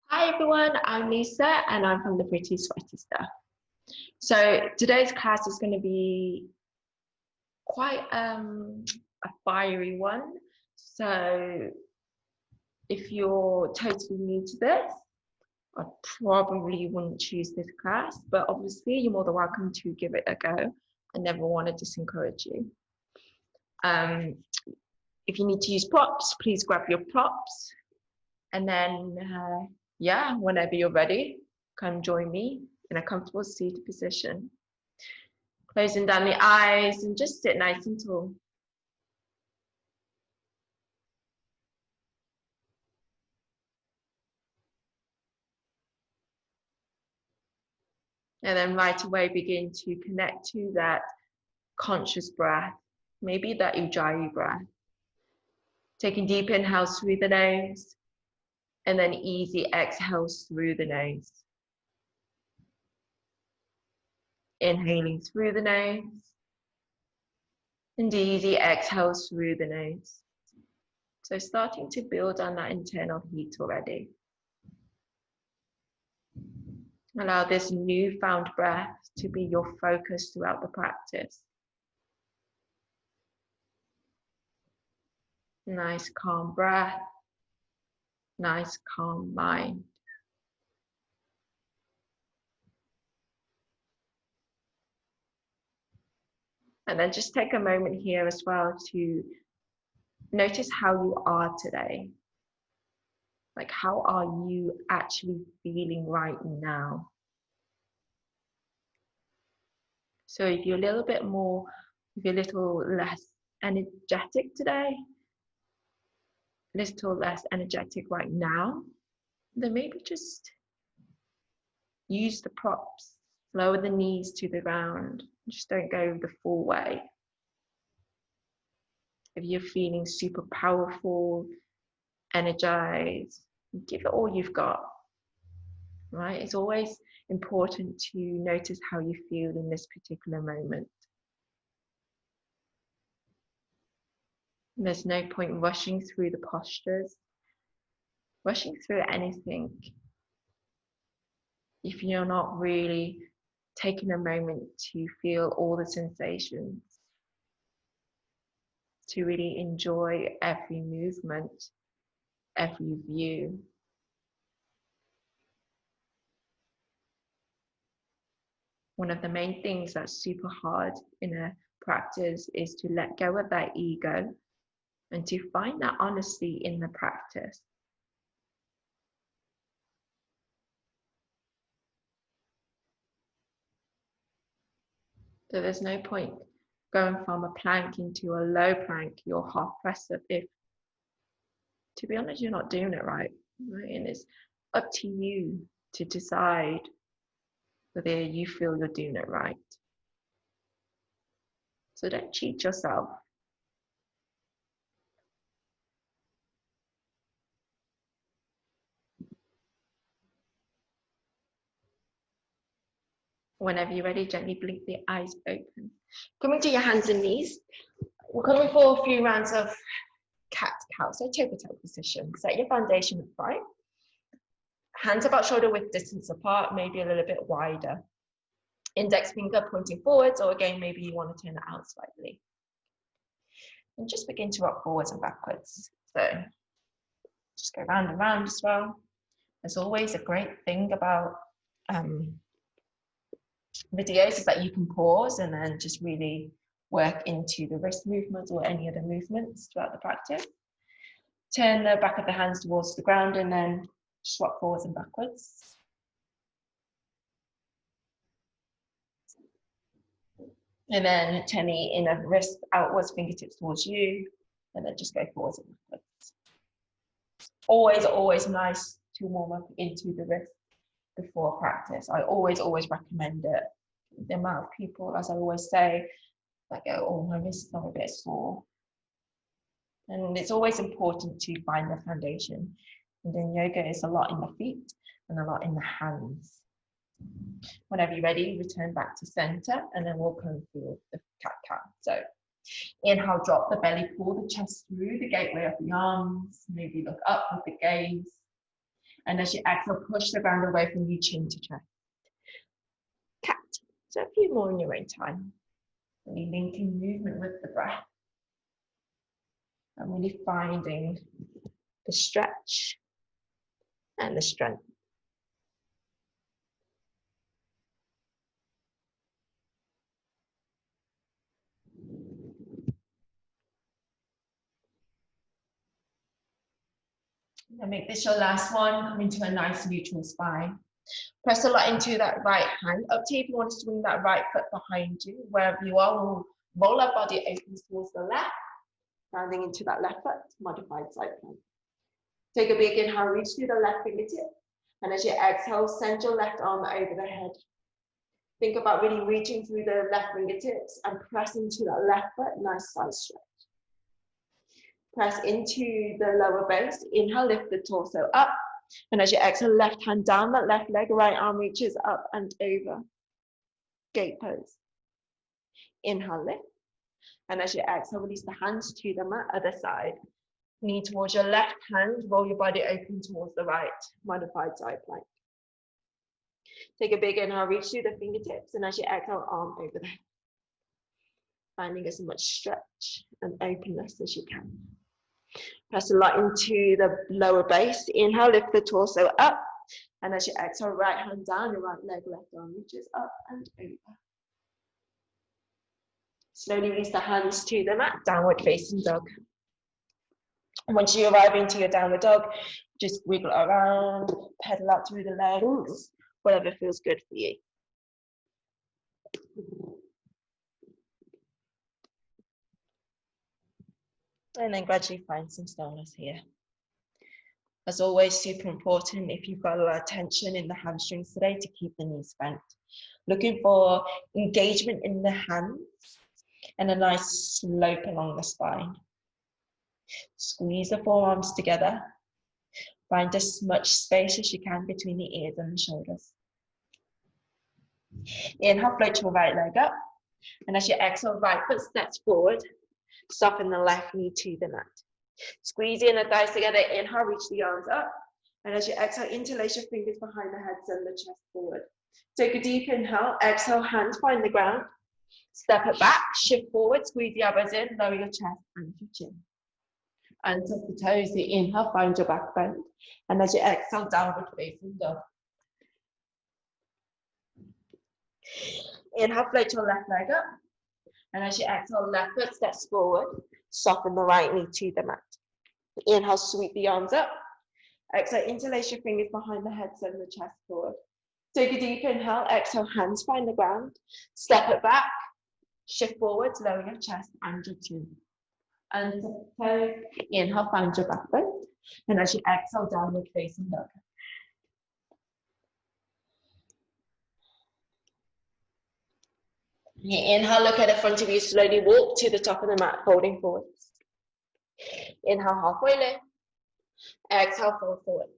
Hi everyone, I'm Lisa and I'm from the Pretty Sweaty Stuff. So today's class is going to be quite a fiery one. So if you're totally new to this, I probably wouldn't choose this class, but obviously you're more than welcome to give it a go. I never want to discourage you. Um, if you need to use props, please grab your props. And then, yeah, whenever you're ready, come join me in a comfortable seated position. Closing down the eyes and just sit nice and tall. And then right away begin to connect to that conscious breath, maybe that Ujjayi breath. Taking deep inhales through the nose and then easy exhales through the nose. Inhaling through the nose and easy exhales through the nose. So starting to build on that internal heat already. Allow this newfound breath to be your focus throughout the practice. Nice calm breath, nice calm mind. And then just take a moment here as well to notice how you are today. Like, how are you actually feeling right now? So if you're a little bit more, if you're a little less energetic today, a little less energetic right now, then maybe just use the props, lower the knees to the ground, just don't go the full way. If you're feeling super powerful, energized, give it all you've got, right? It's always important to notice how you feel in this particular moment. There's no point rushing through the postures, rushing through anything if you're not really taking a moment to feel all the sensations, to really enjoy every movement, every view. One of the main things that's super hard in a practice is to let go of that ego and to find that honesty in the practice. So there's no point going from a plank into a low plank, your half press up if, to be honest, you're not doing it right? And it's up to you to decide whether you feel you're doing it right. So don't cheat yourself. Whenever you're ready, gently blink the eyes open. Coming to your hands and knees. We're coming for a few rounds of cat-cow, so toe-to-toe position. Set your foundation upright. Hands about shoulder width distance apart, maybe a little bit wider. Index finger pointing forwards, or again, maybe you want to turn it out slightly. And just begin to rock forwards and backwards. So just go round and round as well. There's always a great thing about videos is that you can pause and then just really work into the wrist movements or any other movements throughout the practice. Turn the back of the hands towards the ground and then swap forwards and backwards. And then turn the inner wrist outwards, fingertips towards you, and then just go forwards and backwards. Always nice to warm up into the wrist before practice. I always recommend it. The amount of people, as I always say, that go, oh, my wrists are a bit sore. And it's always important to find the foundation. And in yoga, it's a lot in the feet and a lot in the hands. Whenever you're ready, return back to center, and then we'll come through the cat-cow. So inhale, drop the belly, pull the chest through the gateway of the arms, maybe look up with the gaze. And as you exhale, push the ground away from you, chin to chest. Cat. So a few more in your own time. Really linking movement with the breath. And really finding the stretch and the strength. And make this your last one. Come into a nice neutral spine. Press a lot into that right hand. Up to you if you want to swing that right foot behind you. Wherever you are, we'll roll our body open towards the left. Rounding into that left foot, modified side plank. Take a big inhale, reach through the left fingertip. And as you exhale, send your left arm over the head. Think about really reaching through the left fingertips and press into that left foot, nice side stretch. Press into the lower base. Inhale, lift the torso up. And as you exhale, left hand down that left leg, right arm reaches up and over. Gate pose. Inhale, lift. And as you exhale, release the hands to the mat, other side. Knee towards your left hand, roll your body open towards the right, modified side plank. Take a big inhale, reach through the fingertips, and as you exhale, arm over the head. Finding as much stretch and openness as you can. Press a lot into the lower base. Inhale, lift the torso up. And as you exhale, right hand down, your right leg, left arm reaches up and over. Slowly release the hands to the mat, downward facing dog. And once you arrive into your downward dog, just wiggle around, pedal out through the legs, whatever feels good for you. And then gradually find some stillness here. As always, super important if you've got a lot of tension in the hamstrings today to keep the knees bent. Looking for engagement in the hands and a nice slope along the spine. Squeeze the forearms together. Find as much space as you can between the ears and the shoulders. Inhale, float your right leg up. And as you exhale, right foot steps forward. Soften the left knee to the mat. Squeeze in the thighs together. Inhale, reach the arms up. And as you exhale, interlace your fingers behind the head, send the chest forward. Take a deep inhale. Exhale, hands find the ground. Step it back, shift forward, squeeze the elbows in, lower your chest and your chin. And tuck the toes. The inhale, find your back bend. And as you exhale, downward facing dog. Inhale, float your left leg up. And as you exhale, left foot steps forward. Soften the right knee to the mat. Inhale, sweep the arms up. Exhale, interlace your fingers behind the head, send the chest forward. Take a deep inhale. Exhale, hands find the ground. Step it back. Shift forward, lower your chest and your chin. And so inhale, find your back bend. And as you exhale, downward facing dog. Inhale, look at the front of you, slowly walk to the top of the mat, folding forwards. Inhale, halfway lift. Exhale, fold forwards.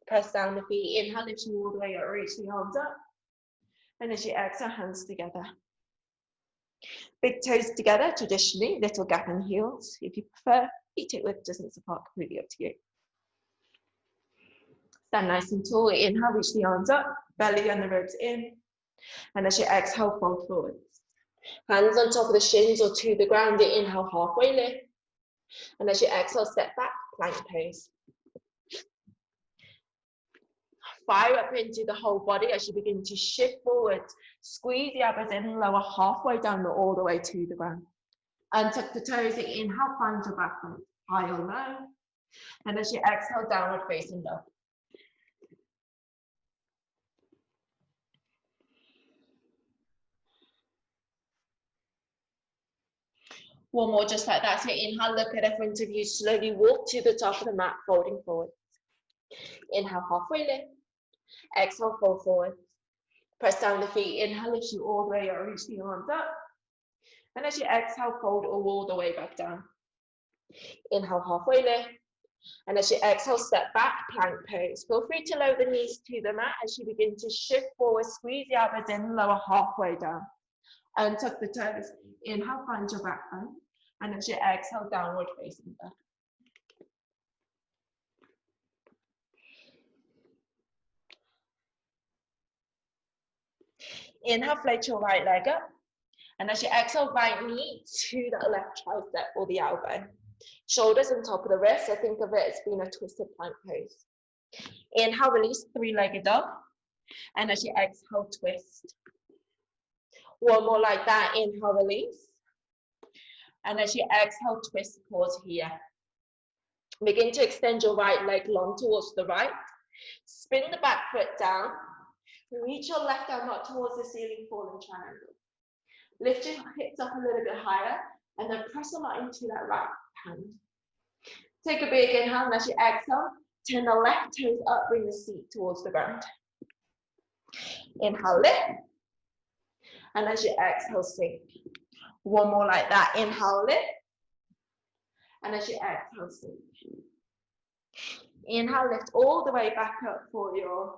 Press down the feet. Inhale, lift you all the way up, reach the arms up. And as you exhale, hands together. Big toes together, traditionally, little gap in heels. If you prefer, feet hip width distance apart, completely up to you. Stand nice and tall. Inhale, reach the arms up, belly and the ribs in. And as you exhale, fold forwards. Hands on top of the shins or to the ground. Inhale, halfway lift. And as you exhale, step back, plank pose. Fire up into the whole body as you begin to shift forward. Squeeze the elbows in and lower halfway down all the way to the ground. And tuck the toes. Inhale, find your back foot, high or low. And as you exhale, downward facing dog. One more just like that. So inhale, look at the front of you, slowly walk to the top of the mat, folding forward. Inhale, halfway lift. Exhale, fold forward. Press down the feet. Inhale, lift you all the way up, reach the arms up. And as you exhale, fold all the way back down. Inhale, halfway lift. And as you exhale, step back, plank pose. Feel free to lower the knees to the mat as you begin to shift forward, squeeze the elbows in, lower halfway down. And tuck the toes. Inhale, find your back bend. And as you exhale, downward facing dog. Inhale, float your right leg up. And as you exhale, right knee to the left tricep or the elbow. Shoulders on top of the wrist, so think of it as being a twisted plank pose. Inhale, release, three-legged dog. And as you exhale, twist. One more like that, inhale, release. And as you exhale, twist, pause here. Begin to extend your right leg long towards the right. Spin the back foot down. Reach your left arm up towards the ceiling, fallen triangle. Lift your hips up a little bit higher and then press a lot into that right hand. Take a big inhale, and as you exhale, turn the left toes up, bring the seat towards the ground. Inhale, lift. And as you exhale, sink. One more like that. Inhale, lift. And as you exhale, sink. Inhale, lift all the way back up for your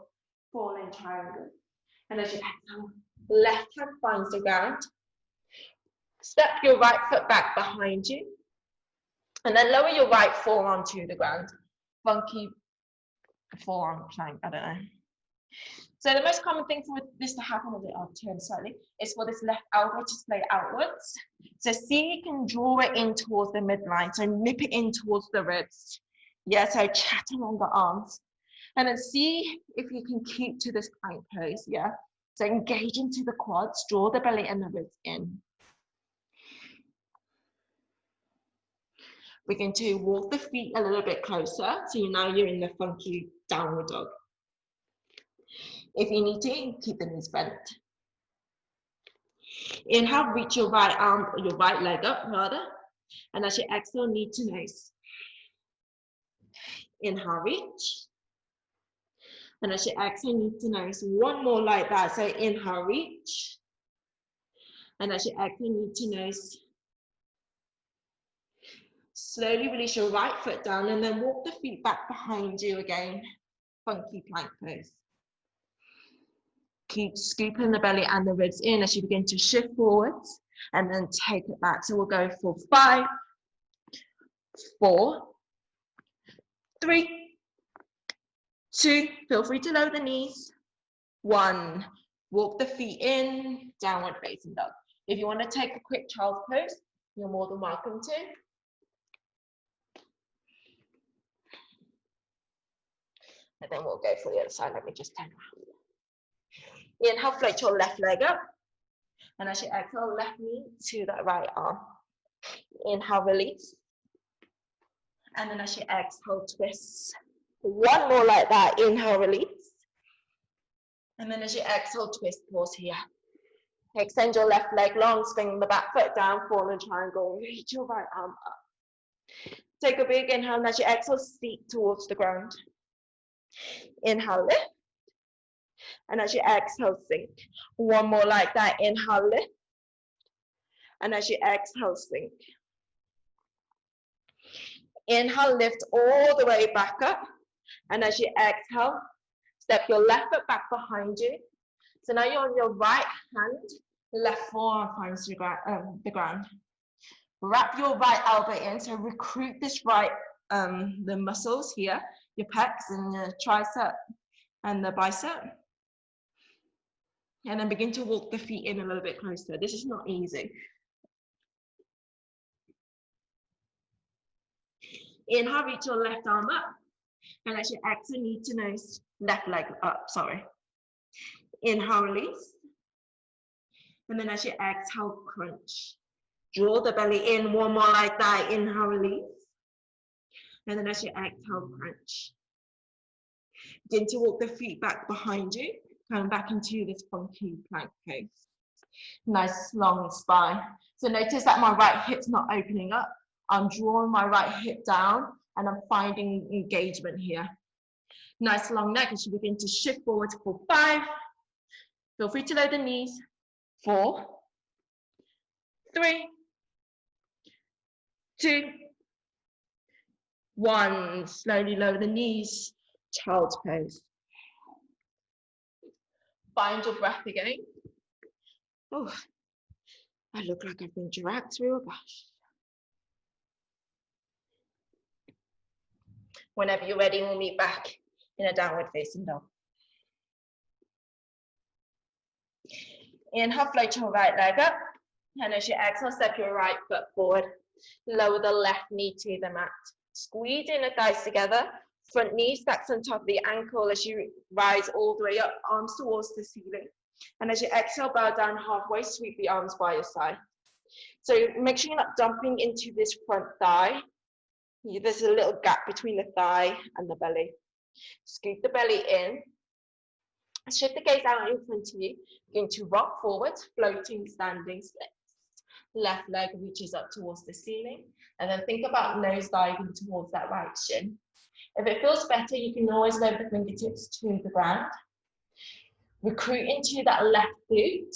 falling triangle. And as you exhale, left hand finds the ground. Step your right foot back behind you. And then lower your right forearm to the ground. Funky forearm plank, I don't know. So the most common thing for this to happen, I'll turn slightly, is for this left elbow to splay outwards. So see you can draw it in towards the midline. So nip it in towards the ribs. Yeah, so chat along the arms. And then see if you can keep to this plank pose, yeah? So engage into the quads, draw the belly and the ribs in. Begin to walk the feet a little bit closer. So now you're in the funky downward dog. If you need to, keep the knees bent. Inhale, reach your right arm, or your right leg up rather. And as you exhale, knee to nose. Inhale, reach. And as you exhale, knee to nose. One more like that. So inhale, reach. And as you exhale, knee to nose. Slowly release your right foot down and then walk the feet back behind you again. Funky plank pose. Keep scooping the belly and the ribs in as you begin to shift forwards and then take it back. So we'll go for 5, 4, 3, 2, feel free to lower the knees. 1, walk the feet in, downward facing dog. If you want to take a quick child's pose, you're more than welcome to. And then we'll go for the other side. Let me just turn around. Inhale, float your left leg up. And as you exhale, left knee to that right arm. Inhale, release. And then as you exhale, twist. One more like that. Inhale, release. And then as you exhale, twist, pause here. Extend your left leg long, swing the back foot down, fallen triangle. Reach your right arm up. Take a big inhale, and as you exhale, seat towards the ground. Inhale, lift. And as you exhale, sink. One more like that. Inhale, lift. And as you exhale, sink. Inhale, lift all the way back up. And as you exhale, step your left foot back behind you. So now you're on your right hand, left forearm finds the ground. Wrap your right elbow in, so recruit this right, the muscles here, your pecs and your tricep and the bicep. And then begin to walk the feet in a little bit closer. This is not easy. Inhale, reach your left arm up. And as you exhale, knee to nose, left leg up, sorry. Inhale, release. And then as you exhale, crunch. Draw the belly in, one more like that. Inhale, release. And then as you exhale, crunch. Begin to walk the feet back behind you. Come back into this funky plank pose. Nice long spine. So notice that my right hip's not opening up. I'm drawing my right hip down and I'm finding engagement here. Nice long neck as you begin to shift forward for 5. Feel free to lower the knees. 4, 3, 2, 1. Slowly lower the knees. Child's pose. Find your breath again. Oh, I look like I've been dragged through a bush. Whenever you're ready, we'll meet back in a downward facing dog. Inhale, float your right leg up. And as you exhale, step your right foot forward. Lower the left knee to the mat. Squeeze in the thighs together. Front knee stacks on top of the ankle as you rise all the way up, arms towards the ceiling. And as you exhale, bow down halfway, sweep the arms by your side. So make sure you're not dumping into this front thigh. There's a little gap between the thigh and the belly. Scoop the belly in. Shift the gaze out in front of you. You're going to rock forward, floating, standing splits. Left leg reaches up towards the ceiling. And then think about nose diving towards that right shin. If it feels better, you can always lower the fingertips to the ground. Recruit into that left glute.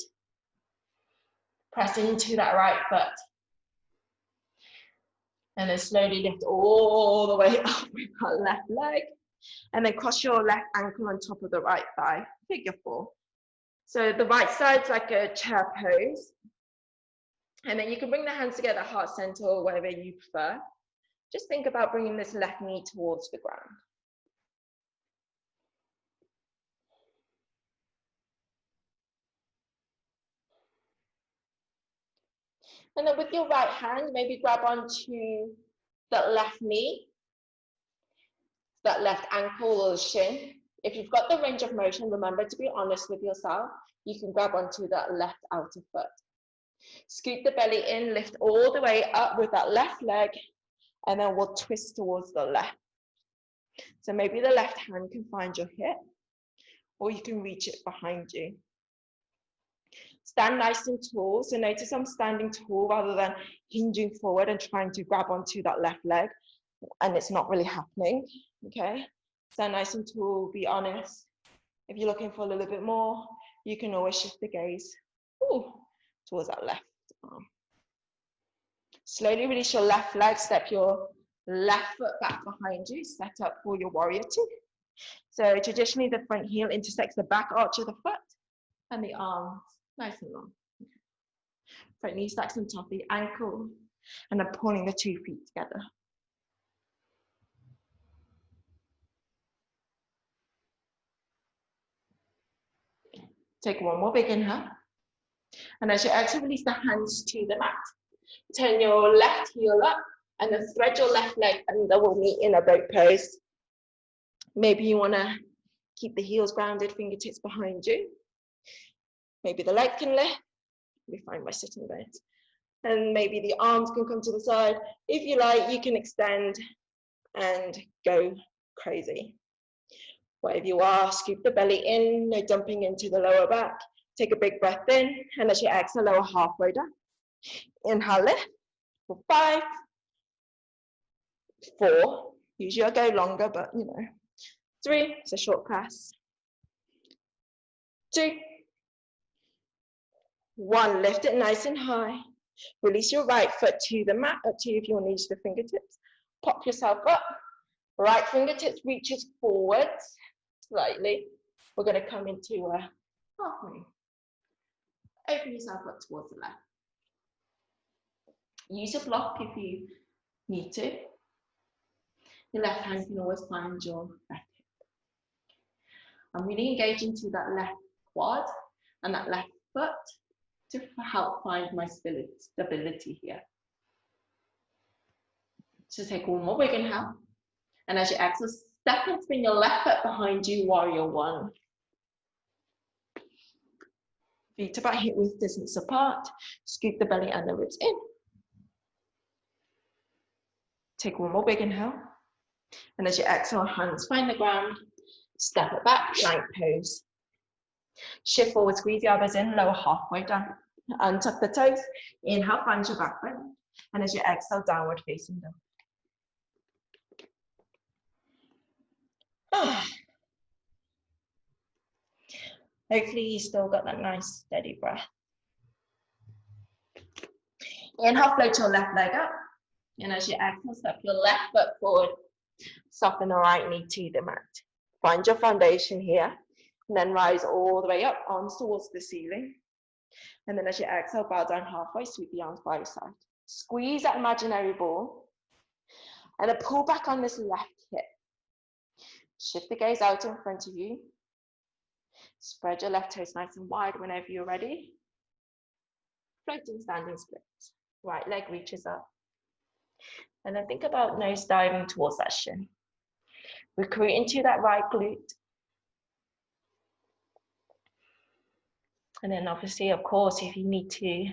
Press into that right foot. And then slowly lift all the way up with that left leg. And then cross your left ankle on top of the right thigh, figure 4. So the right side's like a chair pose. And then you can bring the hands together, heart center, or whatever you prefer. Just think about bringing this left knee towards the ground. And then with your right hand, maybe grab onto that left knee, that left ankle or shin. If you've got the range of motion, remember to be honest with yourself. You can grab onto that left outer foot. Scoop the belly in, lift all the way up with that left leg, and then we'll twist towards the left. So maybe the left hand can find your hip, or you can reach it behind you. Stand nice and tall. So notice I'm standing tall rather than hinging forward and trying to grab onto that left leg, and it's not really happening, okay? Stand nice and tall, be honest. If you're looking for a little bit more, you can always shift the gaze towards that left arm. Slowly release your left leg, step your left foot back behind you, set up for your warrior 2. So traditionally the front heel intersects the back arch of the foot and the arms nice and long. Front knee stacks on top of the ankle and then pulling the 2 feet together. Take one more big inhale. And as you exhale, release the hands to the mat. Turn your left heel up and then thread your left leg and then we'll meet in a boat pose. Maybe you want to keep the heels grounded, fingertips behind you. Maybe the leg can lift. We find by sitting there. And maybe the arms can come to the side. If you like, you can extend and go crazy. Wherever you are, scoop the belly in, no dumping into the lower back. Take a big breath in, and as you exhale, lower halfway down. Inhale, lift for 5, 4. Usually I go longer, but 3, it's a short class. 2, 1, lift it nice and high. Release your right foot to the mat, up to you if you want to use the fingertips. Pop yourself up. Right fingertips reaches forwards slightly. We're going to come into a half moon. Open yourself up towards the left. Use a block if you need to. Your left hand can always find your left hip. I'm really engaging to that left quad and that left foot to help find my stability here. So take one more big inhale. And as you exhale, step and spin your left foot behind you, warrior 1. Feet about hip width distance apart. Scoop the belly and the ribs in. Take one more big inhale. And as you exhale, hands find the ground. Step it back, plank pose. Shift forward, squeeze the elbows in, lower halfway down. Untuck the toes. Inhale, find your back bend. And as you exhale, downward facing dog. Hopefully you still got that nice steady breath. Inhale, float your left leg up. And as you exhale, step your left foot forward. Soften the right knee to the mat. Find your foundation here. And then rise all the way up, arms towards the ceiling. And then as you exhale, bow down halfway, sweep the arms by your side. Squeeze that imaginary ball. And then pull back on this left hip. Shift the gaze out in front of you. Spread your left toes nice and wide whenever you're ready. floating standing split. Right leg reaches up. And then think about nose diving towards that shin. Recruit into that right glute. And then obviously, of course, if you need to,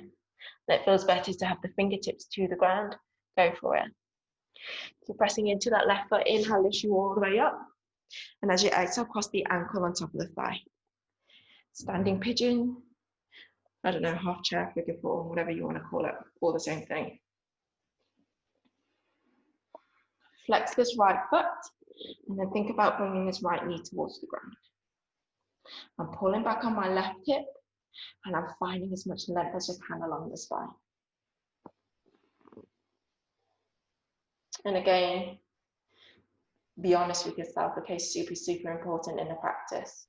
that feels better to have the fingertips to the ground, go for it. Keep pressing into that left foot, inhale, lift you all the way up. And as you exhale, cross the ankle on top of the thigh. Standing pigeon, I don't know, half chair, figure four, whatever you want to call it, all the same thing. Flex this right foot, and then think about bringing this right knee towards the ground. I'm pulling back on my left hip, and I'm finding as much length as I can along the spine. And again, be honest with yourself, okay, super important in the practice.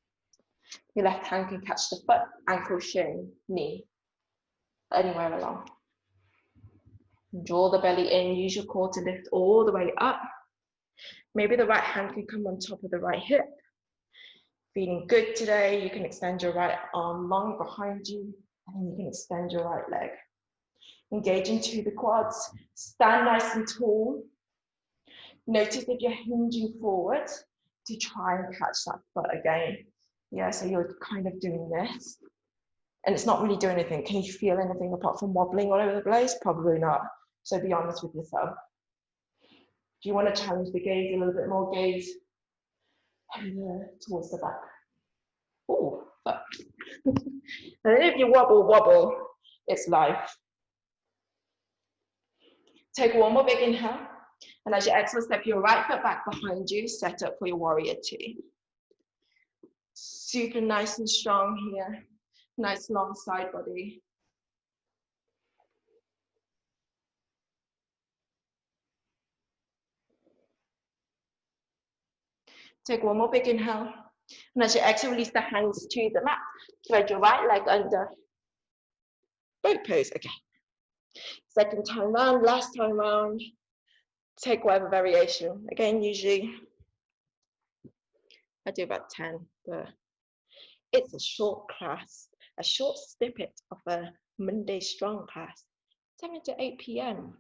Your left hand can catch the foot, ankle, shin, knee, anywhere along. Draw the belly in, use your core to lift all the way up. Maybe the right hand can come on top of the right hip. Feeling good today, you can extend your right arm long behind you, and then you can extend your right leg. Engage into the quads, stand nice and tall. Notice if you're hinging forward to try and catch that foot again. Yeah, so you're kind of doing this, and it's not really doing anything. Can you feel anything apart from wobbling all over the place? Probably not. So be honest with yourself. Do you want to challenge the gaze a little bit more? Gaze towards the back. Oh, fuck. And then if you wobble, it's life. Take one more big inhale. And as you exhale, step your right foot back behind you, set up for your warrior two. Super nice and strong here. Nice long side body. Take one more big inhale. And as you exhale, release the hands to the mat. Thread your right leg under. Boat pose, okay. Second time round, last time round. Take whatever variation. Again, usually I do about 10, but it's a short class, a short snippet of a Monday strong class, 7 to 8 p.m.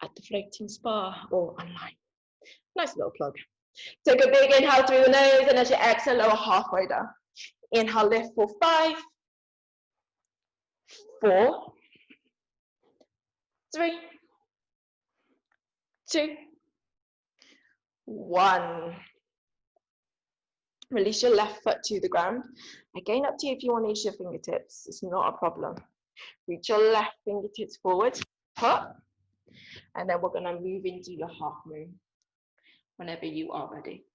at the Floating Spa or online. Nice little plug. Take a big inhale through the nose, and as you exhale, lower halfway down. Inhale, lift for 5, 4, 3, 2, 1. Release your left foot to the ground. Again, up to you if you want to use your fingertips. It's not a problem. Reach your left fingertips forward, up, and then we're going to move into your half moon whenever you are ready.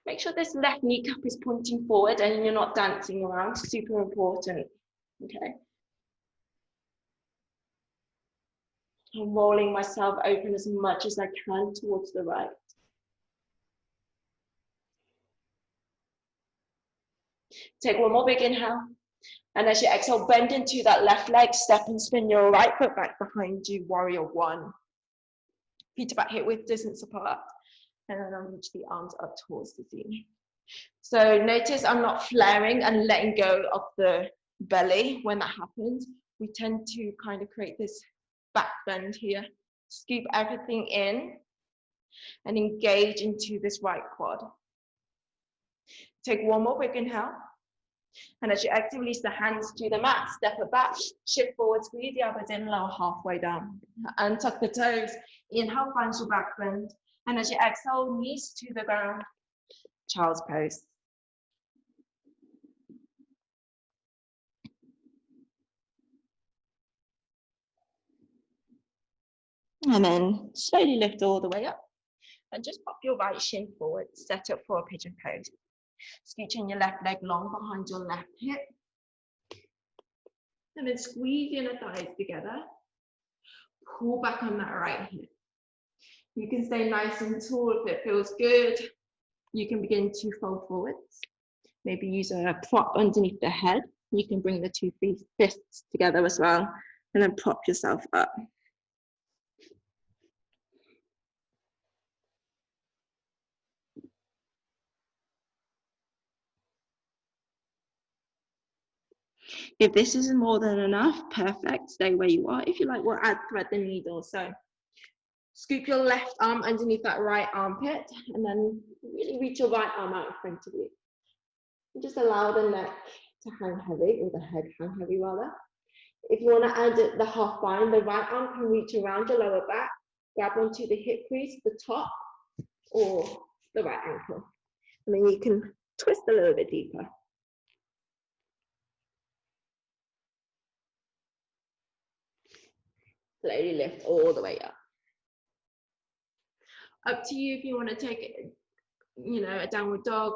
Make sure this left kneecap is pointing forward and you're not dancing around. Super important. Okay. I'm rolling myself open as much as I can towards the right. Take one more big inhale. And as you exhale, bend into that left leg, step and spin your right foot back behind you, warrior one. Feet about hip width distance apart. And then I'll reach the arms up towards the ceiling. So notice I'm not flaring and letting go of the belly when that happens. We tend to kind of create this back bend here. Scoop everything in and engage into this right quad. Take one more big inhale. And as you exhale, release the hands to the mat, step it back, shift forward, squeeze the elbows in, lower halfway down. And tuck the toes. Inhale, find your back bend. And as you exhale, knees to the ground, child's pose. And then slowly lift all the way up. And just pop your right shin forward, set up for a pigeon pose. Scooching your left leg long behind your left hip. And then squeeze your thighs together. Pull back on that right hip. You can stay nice and tall if it feels good. You can begin to fold forwards. Maybe use a prop underneath the head. You can bring the two fists together as well. And then prop yourself up. If this is more than enough, perfect, stay where you are. If you like, we'll add thread the needle. So scoop your left arm underneath that right armpit and then really reach your right arm out in front of you. And just allow the neck to hang heavy, or the head hang heavy rather. If you want to add the half bind, the right arm can reach around your lower back, grab onto the hip crease, the top, or the right ankle. And then you can twist a little bit deeper. Slowly lift all the way up. Up to you if you want to take it, you know, a downward dog,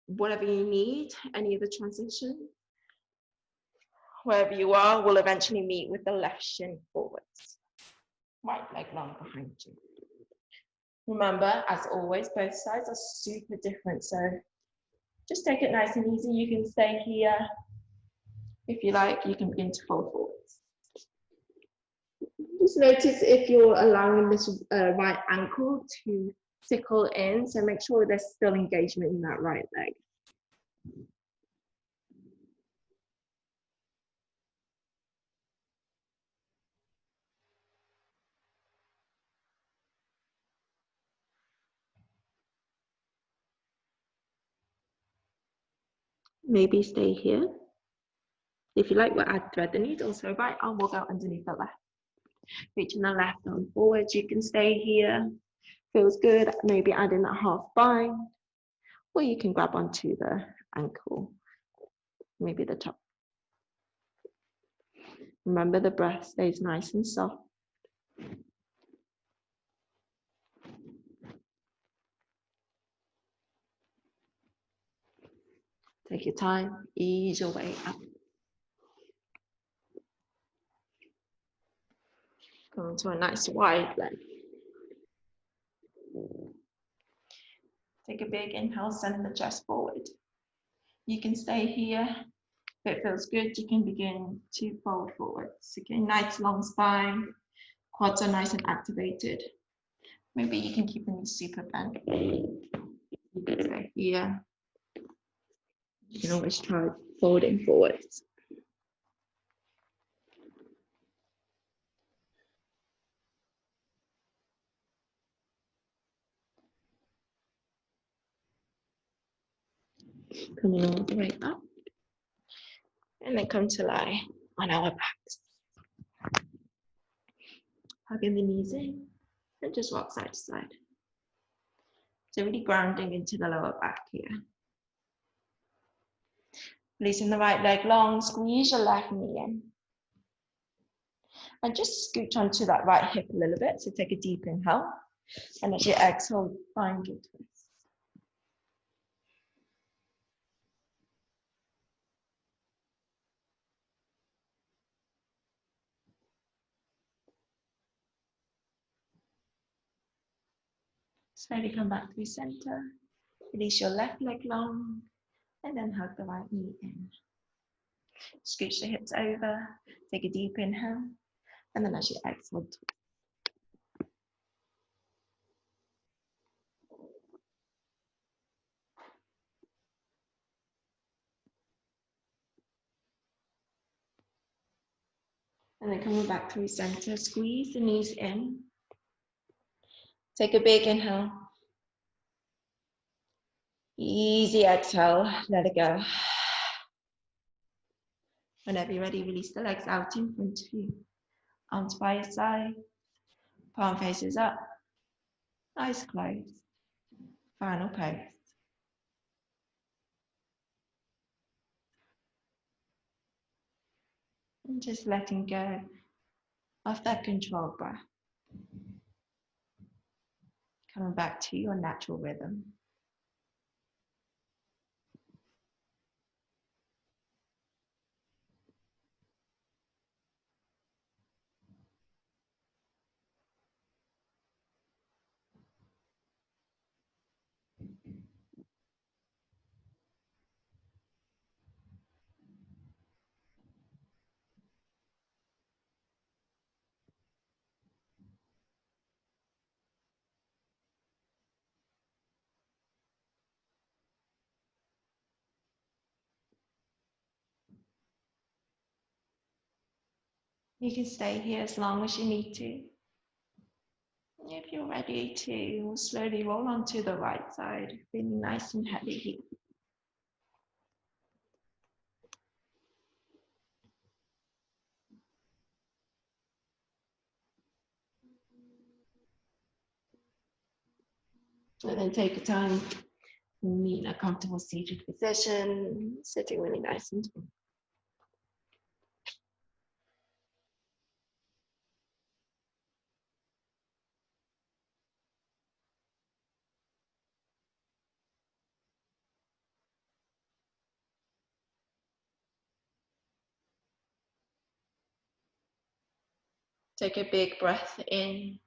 whatever you need, any of the transition. Wherever you are, will eventually meet with the left shin forwards. Right leg long behind you. Remember, as always, both sides are super different, so just take it nice and easy. You can stay here. If you like, you can begin to fold forwards. Just notice if you're allowing this right ankle to tickle in, so make sure there's still engagement in that right leg. Maybe stay here. If you like, we'll add thread the needle. So right arm will go underneath the left. Reaching the left arm forwards, you can stay here. Feels good, maybe adding that half bind. Or you can grab onto the ankle, maybe the top. Remember, the breath stays nice and soft. Take your time, ease your way up. Come to a nice wide leg. Take a big inhale, send the chest forward. You can stay here. If it feels good, you can begin to fold forwards. Again, nice long spine, quads are nice and activated. Maybe you can keep the knees super bent. You can stay here. You can always try folding forwards. Coming all the way up. And then come to lie on our backs. Hugging the knees in and just rock side to side. So really grounding into the lower back here. Releasing the right leg long, squeeze your left knee in. And just scooch onto that right hip a little bit. So take a deep inhale. And as you exhale, find your twist. Slowly come back through center. Release your left leg long. And then hug the right knee in. Scooch the hips over. Take a deep inhale. And then as you exhale, twist. And then coming back through center, squeeze the knees in. Take a big inhale. Easy exhale, let it go. Whenever you're ready, release the legs out in front of you. Arms by your side, palm faces up, eyes closed. Final pose. And just letting go of that controlled breath. Coming back to your natural rhythm. You can stay here as long as you need to. If you're ready to slowly roll onto the right side, feeling nice and heavy here. And then take your time to meet in a comfortable seated position, sitting really nice and tall. Take a big breath in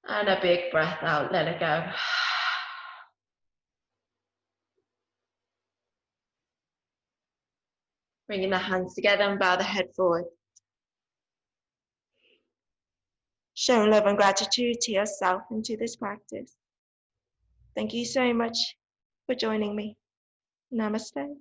and a big breath out, let it go. Bringing the hands together and bow the head forward. Showing love and gratitude to yourself and to this practice. Thank you so much for joining me. Namaste.